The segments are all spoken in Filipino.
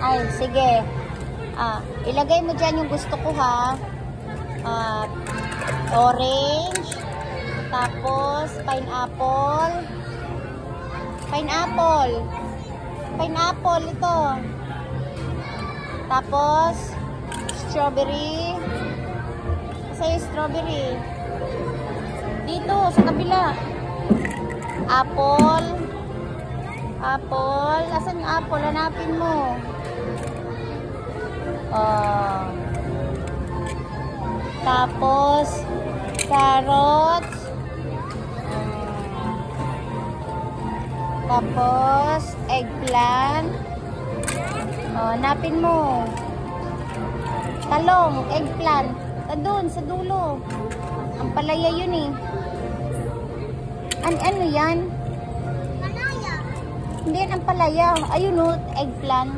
Ay, sige. Ilagay mo dyan yung gusto ko, ha. Orange. Tapos, pineapple. Pineapple. Pineapple ito. Tapos, strawberry. Kasi yung strawberry. Dito, sa kabila. Apple. Apple. Asan yung apple? Hanapin mo. Tapos, carrots. Tapos, eggplant. Hanapin mo. Talong, eggplant. Doon, sa dulo. Ang palaya yun eh. Ano yan? Palaya. Hindi yan ang palaya. Ayun o, eggplant.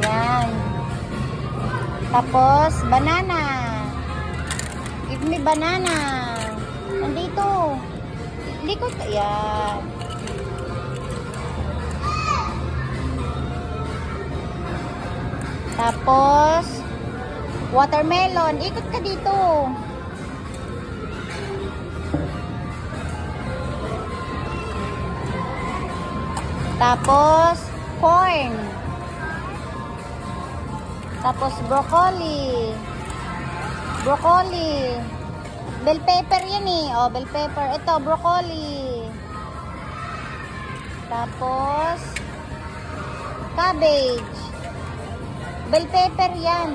Yan. Tapos, banana. Give me banana. Nandito. Likod. Yan. Tapos, watermelon. Ikot ka dito. Tapos, corn. Tapos, broccoli. Broccoli. Bell pepper yan eh. Bell pepper. Ito, broccoli. Tapos, cabbage. Bell pepper yan.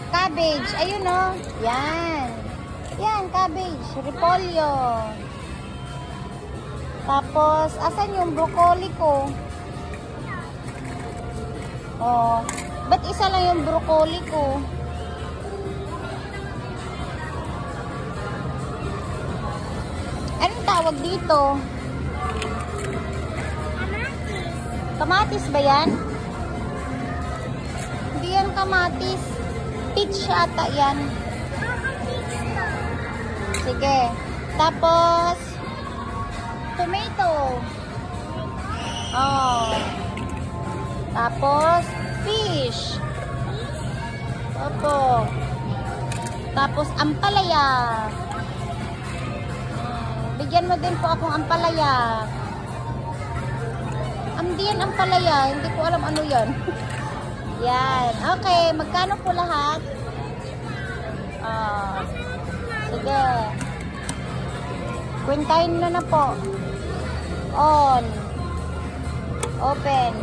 Cabbage. Ayun o. Yan. Yan, cabbage. Repolyo. Tapos, asan yung broccoli ko? Ba't isa lang yung broccoli ko? Anong tawag dito? Kamatis ba yan? Hindi yan kamatis. Peach ata yan. Sige. Tapos, tomato. Tapos, fish. Tapos, ampalaya. Bigyan mo din po akong ampalaya. Hindi yan ampalaya. Hindi ko alam ano yan. Yan. Okay. Magkano po lahat? Sige. Kwentahin na po. On. Open.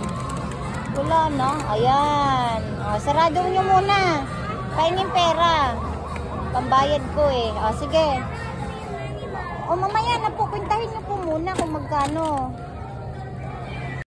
Wala, no? Ayan. Sarado nyo muna. Kainin pera. Pambayad ko eh. Sige. Mamaya na po. Kwentahin nyo po muna kung magkano.